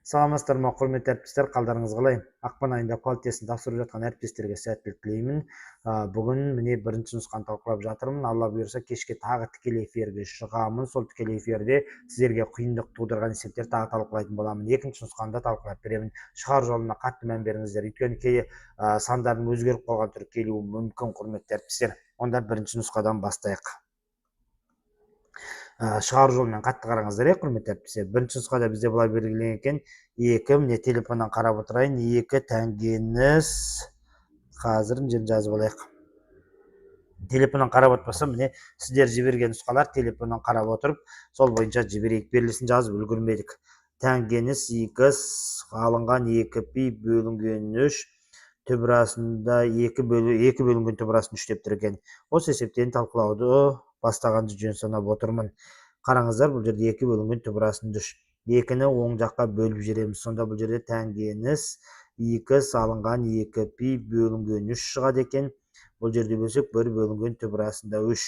Саламатсыздар ма, құрметті әріптестер, қалдарыңыз қалай? Ақпан айында квалитесін тапсырып жатқан әріптестерге сәттілік тілеймін. Бүгін міне бірінші нұсқаны талқылап жатырмын. Алла бұйырса, кешке тағы тікелей эфирге шығамын. Сол тікелей эфирде сіздерге қиындық тудырған есептер тағы талқылайтын боламын. Екінші нұсқаны да талқылап беремін. Шығару жолына қатты мән беріңіздер. Өйткені кейде сандардың өзгеріп қалған түрі келуі мүмкін, құрметті әріптестер. Онда бірінші нұсқадан бастайық. Шығару жолымен қатты қараңыздар, құрметті әріптестер. Бірінші нұсқада бізде былай белгіленген екен. 2 міне телефоннан қарап отырайын. 2 тәңгеңіз, қазір жерін жазып алайық. Телефоннан қарап отырсам, міне сіздер жіберген нұсқалар телефоннан қарап отырып, сол бойынша жіберейік. Берілісін жазып үлгермедік. Тәңгеңіз x алынған 2 пи бөлінген 3 түбірасында 2 бөлінген түбірасын 3 деп тұр екен. Осы есептен талқылауды бастағанды жөн санап отырмын. Қараңыздар, бұл жерде 2 бөлінген түбірасын 3. 2-ні оң жаққа бөліп жібереміз. Сонда бұл жерде тәңгеңіз x алынған 2 пи бөлінген 3 шығады екен. Бұл жерде бөлсек 1 бөлінген түбірасында 3.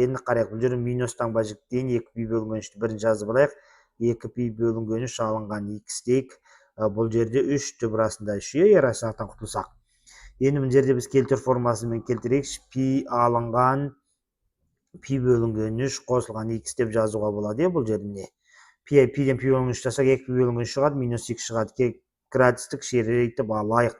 Енді қарайық, бұл жерде минус таңба жіктейін 2 пи бөлінген 3-ті бірін жазып алайық. 2 пи бөлінген 3 алынған x дейік. Бұл жерде 3 түбірасында 3. Ерасынақтан құтылсақ. Енді бұл жерде біз келтір формасымен келтірейік. Пи алынған пи бөлінген 3 қосылған x деп жазуға болады. Бұл жерде пиден пи бөлінген 3 жасақ 2 пи бөлінген 3 шығады, минус 2 шығады. Градустық шеретті алайық.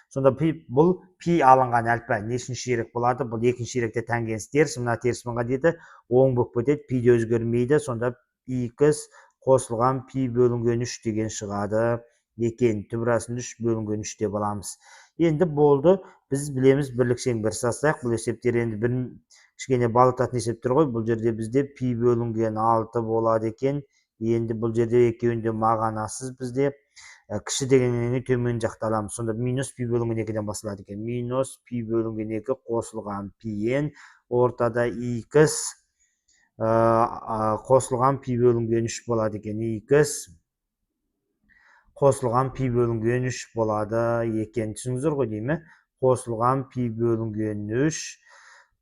Сонда бұл пи алынған әлпі нешінші шерек болады? Бұл екінші шеректе тәңгеніз теріс, мына теріс мыңға дейді, оң болып кетеді, пи де өзгермейді. Сонда x қосылған пи бөлінген 3 деген шығады екен. Түбірасын 3 бөлінген 3 деп аламыз. Енді болды, біз білеміз бірлікшең бір састайық. Бұл есептер енді бір кішкене балытатын есептер ғой. Бұл жерде бізде пи бөлінген 6 болады екен. Енді бұл жерде екеуінде мағанасыз бізде кіші дегеннен төмен жақты аламыз. Сонда минус пи бөлінген 2-ден басылады екен. Минус пи бөлінген 2 қосылған пиен ортада x қосылған пи бөлінген 3 болады екен. x қосылған пи бөлінген 3 болады екен. Түсіңіздер ғой деймі? Қосылған пи бөлінген 3.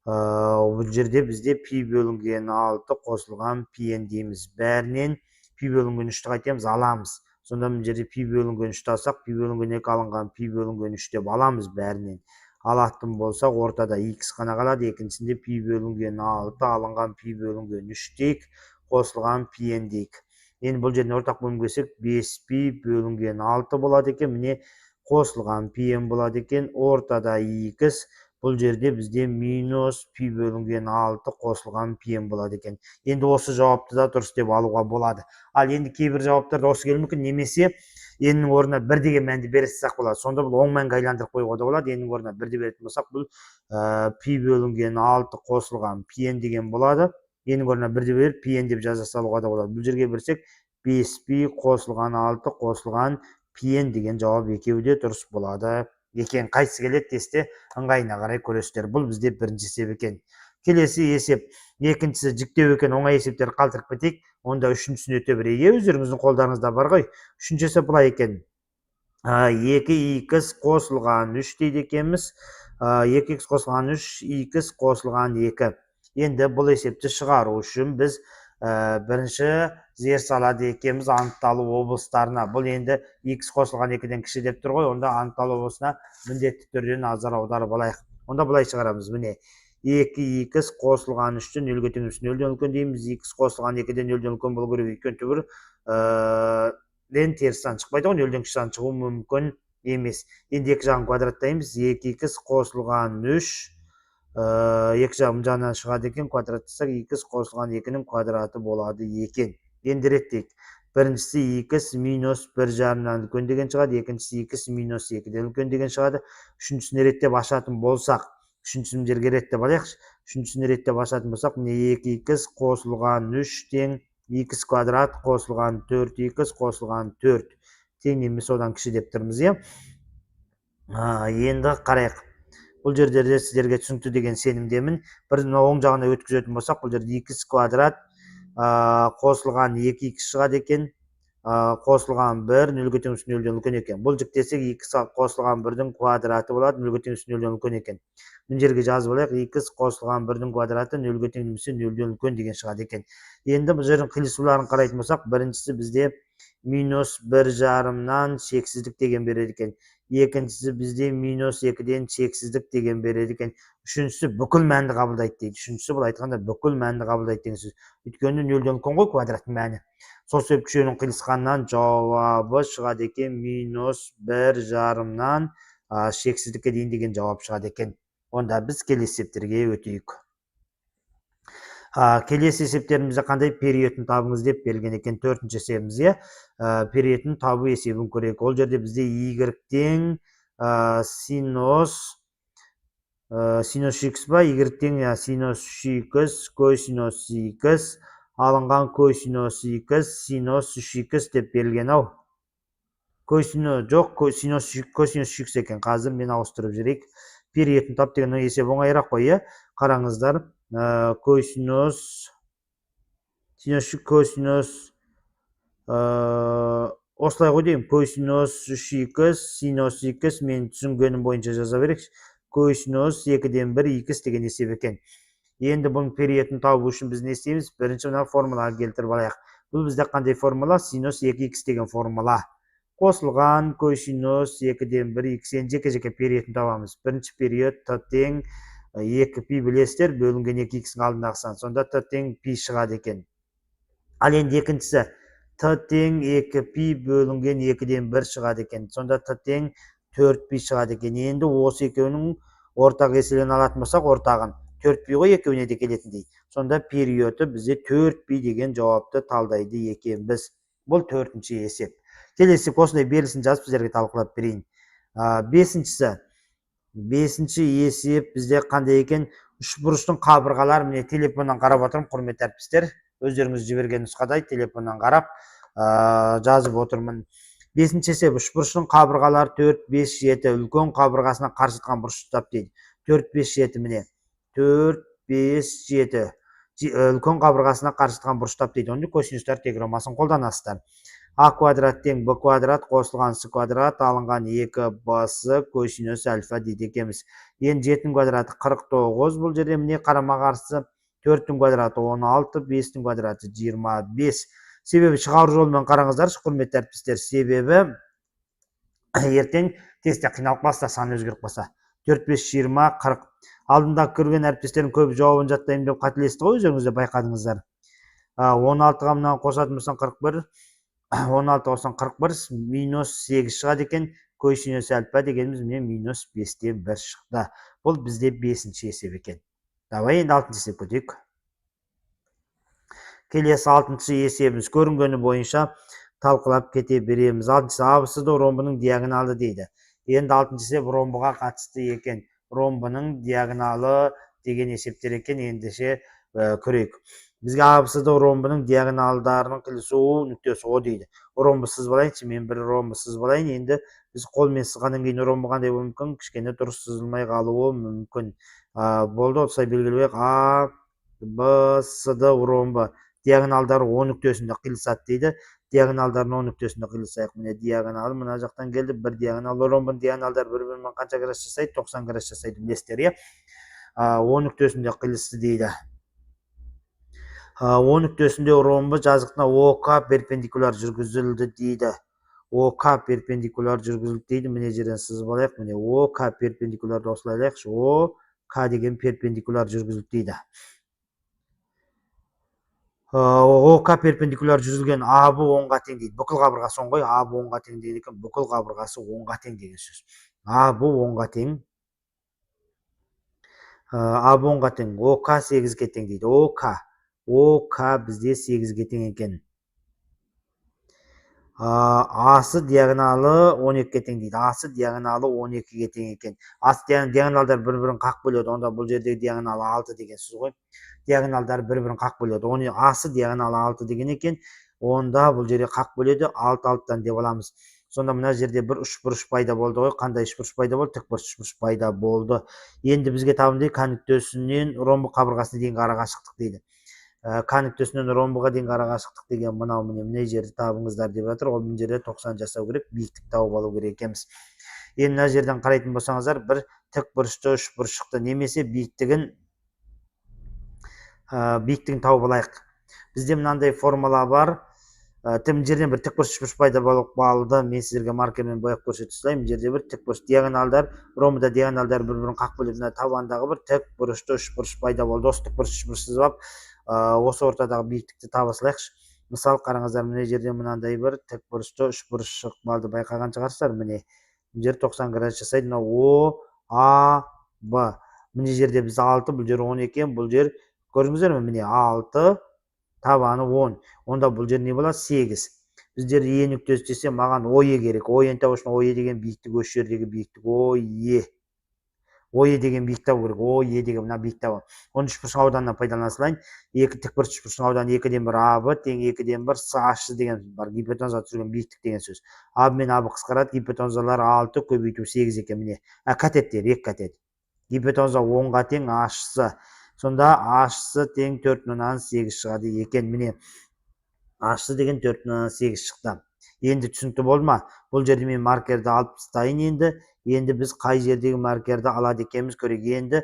Бұл жерде бізде пи бөлінген 6 қосылған пиен дейміз. Бәрінен пи бөлінген 3-ті қайтеміз, аламыз. Сонда бұл жерде пи бөлінген 3-ті алсақ, пи бөлінген 2 алынған пи бөлінген 3 деп аламыз бәрінен. Алатын болсақ, ортада x қана қалады. Екіншісінде пи бөлінген 6 алынған пи бөлінген 3 дейік, қосылған пиен дейік. Енді бұл жерден ортақ бөлім көсек 5 пи бөлінген 6 болады екен. Міне қосылған пиен болады екен. Ортада x. Бұл жерде бізде минус пи бөлінген 6 қосылған пиен болады екен. Енді осы жауапты да дұрыс деп алуға болады. Ал енді кейбір жауаптарда осы келуі мүмкін, немесе еннің орнына 1 деген мәнді берсек болады. Сонда бұл оң мәнге айландырып қоюға да болады. Еннің орнына 1-ді беретін болсақ, бұл пи бөлінген 6 қосылған пиен деген болады. Еннің орнына 1-ді беріп пиен деп жаза салуға да болады. Бұл жерге берсек 5 пи қосылған 6 қосылған пиен деген жауап екеуі де дұрыс болады екен. Қайсысы келеді тесте ыңғайына қарай көресіздер. Бұл бізде бірінші есеп екен. Келесі есеп, екіншісі жіктеу екен. Оңай есептер қалтырып кетейік. Онда үшіншісін өте бірге өздеріңіздің қолдарыңызда бар ғой. Үшінші есеп былай екен. 2x қосылған 3 дейді екенбіз. 2x қосылған 3, x қосылған 2. Енді бұл есепті шығару үшін біз бірінші зер салады екенбіз анықталу облыстарына. Бұл енді x қосылған 2-ден кіші деп тұр ғой, онда анықталу облысына міндетті түрде назар аударып алайық. Онда былай шығарамыз. Міне 2x қосылған 3-тен 0-ге тең 0-ден үлкен дейміз. X қосылған 2-ден 0-ден үлкен болу керек, өйткені түбір теріс сан шықпайды ғой, 0-ден кіші сан шығуы мүмкін емес. Енді екі жағын квадраттаймыз. 2x қосылған 3 екі жағынан шығады екен, квадраттасақ x қосылған 2-нің квадраты болады екен. Енді реттейік. Біріншісі x минус 1,5-нан үлкен деген шығады, екіншісі x минус 2-ден үлкен деген шығады. Үшіншісіне реттеп ашатын болсақ, үшіншісін жерге реттеп алайық. Үшіншісіне реттеп ашатын болсақ, міне 2x қосылған 3 тең x квадрат қосылған 4x қосылған 4 тең емес одан кіші деп тұрмыз. Енді қарайық. Бұл жерде сіздерге түсінікті деген сенімдемін. Бір оң жағына өткізетін болсақ, бұл жерде x квадрат қосылған 2x шығады екен. Қосылған 1, 0-ге тең 0-ден үлкен екен. Бұл жіктесек x қосылған 1-дің квадраты болады, 0-ге тең 0-ден үлкен екен. Бұл жерге жазып алайық, x қосылған 1-дің квадраты 0-ге тең 0-ден үлкен деген шығады екен. Енді бұл жердің қиылысуларын қарайтын болсақ, біріншісі бізде минус 1,5-нан шексіздік деген береді екен. Екіншісі бізде минус 2-ден шексіздік деген береді екен. Үшіншісі бүкіл мәнді қабылдайды дейді. Үшіншісі бұл айтқанда бүкіл мәнді қабылдайды деген сөз. Өйткені нөлден үлкен ғой квадраттың мәні. Сол себепті үшеуінің қиылысқанынан жауабы шығады екен минус 1,5-нан шексіздікке дейін деген жауап шығады екен. Онда біз келесі есептерге өтейік. Келесі есептерімізде қандай периодын табыңыз деп берілген екен. Төртінші есебімізге периодын табу есебін көрейік. Ол жерде бізде y-тең синус x ба, y-тең синус x, косинус x, алынған косинус x, синус 3x деп берілген ау. Косинус жоқ, косинус x екен. Қазір мен ауыстырып жіберейік. Периодын тап деген есеп оңайырақ қой, қараңыздар. Косинус осылай ғой деймін. Косинус 3x, синус x мен түсінгенім бойынша жаза берейікші. Косинус 2-ден 1 x деген есеп екен. Енді бұның периодын табу үшін біз не істейміз? Бірінші мына формулаға келтіріп алайық. Бұл бізде қандай формула? Синус 2x деген формула. Қосылған косинус 2-ден 1 x жеке-жеке периодын табамыз. Бірінші период t тең 2π білесіздер, бөлінген 2x-ің алдындағы сан. Сонда t тең π шығады екен. Ал енді екіншісі t тең 2π бөлінген 2-ден 1 шығады екен. Сонда t тең 4π шығады екен. Енді осы екеуінің ортақ еселен алатын болсақ, ортағын 4π ғой, екеуіне де келетіндей. Сонда периоды бізде 4π деген жауапты талдайды екенбіз. Бұл төртінші есеп. Келесі осындай берілсін жазып сіздерге талқылап берейін. Бесінші есеп бізде қандай екен? Үшбұрыштың қабырғалары, міне телефоннан қарап отырмын, құрметті әріптестер. Өздеріңіз жіберген нұсқадай телефоннан қарап жазып отырмын. Бесінші есеп үшбұрыштың қабырғалары 4, 5, 7 үлкен қабырғасына қарсы бұрышты тап дейді. 4, 5, 7 міне. 4, 5, 7 үлкен қабырғасына қарсы бұрышты тап дейді. Онда косинустар теоремасын қолданасыздар. А квадрат тең b квадрат қосылған с квадрат алынған 2b косинус альфа дейді екенбіз. Енді 7-дің квадраты 49, бұл жерде міне қарама қарсы 4-дің квадраты 16, 5-дің квадраты 25. Себебі шығару жолымен қараңыздар, құрметті әріптестер, себебі ертең тестте қиналып қалса, сан өзгеріп қалса. 4, 5, 20, 40. Алдында көрген әріптестердің көбі жауабын жаттаймын деп қателесті ғой, өзіңізде байқадыңыздар. 16-ға мынаны қосатын болсаң 41. 16 қоссаң 41, минус 8 шығады екен. Косинус альфа дегеніміз міне минус 5-тен 1 шықты. Бұл бізде 5-ші есеп екен. Давай енді 6-шы есеп көтейік. Келесі 6-шы есебіміз көрінгені бойынша талқылап кете береміз. 6-шы абсыды ромбының диагоналы дейді. Енді 6-шы есеп ромбыға қатысты екен. Ромбының диагоналы деген есептер екен. Ендеше көрейік. Бізге абсыды ромбының диагоналдарының қиылысуы нүктесі О дейді. Ромбы сызбалайыншы, мен бір ромбы сызбалайын. Енді біз қолмен сызғаннан кейін ромбы қандай болуы мүмкін? Кішкене дұрыс сызылмай қалуы мүмкін. Болды, осылай белгілеп А, Б, С, Д ромбы диагоналдары О нүктесінде қиылысады дейді. Диагоналдарын О нүктесінде қиылысайық. Міне диагоналы мына жақтан келді. Бір диагонал ромбының диагоналдары бір-бірімен қанша градус жасайды? 90 градус жасайды. Білесіздер, О нүктесінде қиылысты дейді. О нүктесінде ромбы жазықтығына ОК перпендикуляр жүргізілді дейді. ОК перпендикуляр жүргізілді дейді. Міне жерден сызып алайық. Міне ОК перпендикулярды осылай алайықшы. ОК деген перпендикуляр жүргізілді дейді. ОК перпендикуляр жүргізілген АБ 10-ға тең дейді. Бүкіл қабырғасы 10 ғой. АБ 10-ға тең деген екен. Бүкіл қабырғасы 10-ға тең деген сөз. АБ 10-ға тең. АБ 10-ға тең. ОК 8-ге тең дейді. ОК бізде 8-ге тең екен. Асы диагоналы 12-ге тең дейді. Асы диагоналы 12-ге тең екен. Асы диагоналдар бір-бірін қақ бөледі. Онда бұл жердегі диагоналы 6 деген сөз ғой. Диагоналдар бір-бірін қақ бөледі. Асы диагоналы 6 деген екен. Онда бұл жерде қақ бөледі. 6-6-тан деп аламыз. Сонда мына жерде бір үшбұрыш пайда болды ғой. Қандай үшбұрыш пайда болды? Тікбұрыш үшбұрыш пайда болды. Енді бізге табындай К нүктесінен ромбы қабырғасына дейінгі арақашықтық дейді. К нүктесінен ромбыға дейінгі арақашықтық деген мынау міне жерді табыңыздар деп жатыр. Ол мына жерде 90 жасау керек, биіктік тауып алу керек екенбіз. Енді мына жерден қарайтын болсаңыздар, бір тік бұрышты үшбұрыш шықты, немесе биіктігін тауып алайық. Бізде мынандай формула бар. мына жерден бір тікбұрыш үшбұрыш пайда болып қалды. Мен сіздерге маркермен бояп көрсете салайын. Мына жерде бір тікбұрыш диагоналдар, ромбыда диагоналдар бір-бірін қақ бөліп, мына табандағы бір тікбұрышты үшбұрыш пайда болды. Осы тікбұрыш үшбұрыш сызып алып, осы ортадағы биіктікті таба салайықшы. Мысалы, қараңыздар, мына жерде мынандай бір тікбұрышты үшбұрыш шығып қалды. Байқаған шығарсыздар, міне. Мына жер 90 градус жасайды. Мына О, А, Б. Мына жерде біз 6, бұл жер 10 екен, бұл жер көрдіңіздер ме? Міне 6, табаны 10. Онда бұл жер не болады? 8. Біздер Е нүктесі десе, маған ОЕ керек. ОЕ-ні табу үшін ОЕ деген биіктік, осы жердегі биіктік ОЕ. ОЕ деген биіктік табу керек. ОЕ деген мына биіктік табу. Оны үшбұрыштың ауданынан пайдалана салайын. Екі тікбұрыш үшбұрыштың ауданы 2-ден 1 АБ тең 2-ден 1 СH деген бар. Гипотенуза түсірген биіктік деген сөз. АБ мен АБ қысқарады. Гипотенузалар 6 көбейту 8 екен, міне. Катеттер, 2 катет. Гипотенуза 10-ға тең HC. Сонда HC тең 4,8 шығады екен, міне. HC деген 4,8 шықты. Енді түсінікті болды ма? Бұл жерде мен маркерді алып тастайын енді. Енді біз қай жердегі маркерді алады екенбіз көрейік. Енді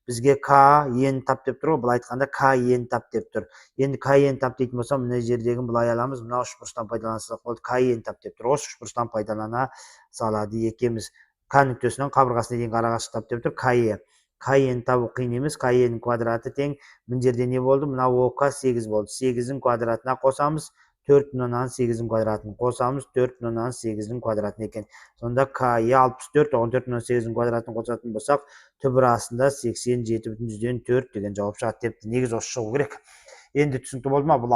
бізге К ені тап деп тұр ғой. Бұл айтқанда К ені тап деп тұр. Енді К ені тап дейтін болсам, мына жердегі былай аламыз. Мына үшбұрыштан пайдалансақ болды. К ені тап деп тұр. Осы үшбұрыштан пайдалана салады екенбіз. К нүктесінен қабырғасына дейін қарағашық тап деп тұр. К ені табу қиын емес. К енің квадраты тең. Мына жерде не болды? Мына ОК 8 болды. 8-дің квадратына қосамыз. 4,8-дің квадратын қосамыз, 4,8-дің квадратын екен. Сонда К-е 64, оған 4,8-дің квадратын қосатын болсақ, түбір астында 87,4 деген жауап шығады депті. Негіз осы шығу керек. Енді түсінікті болды ма? Бұл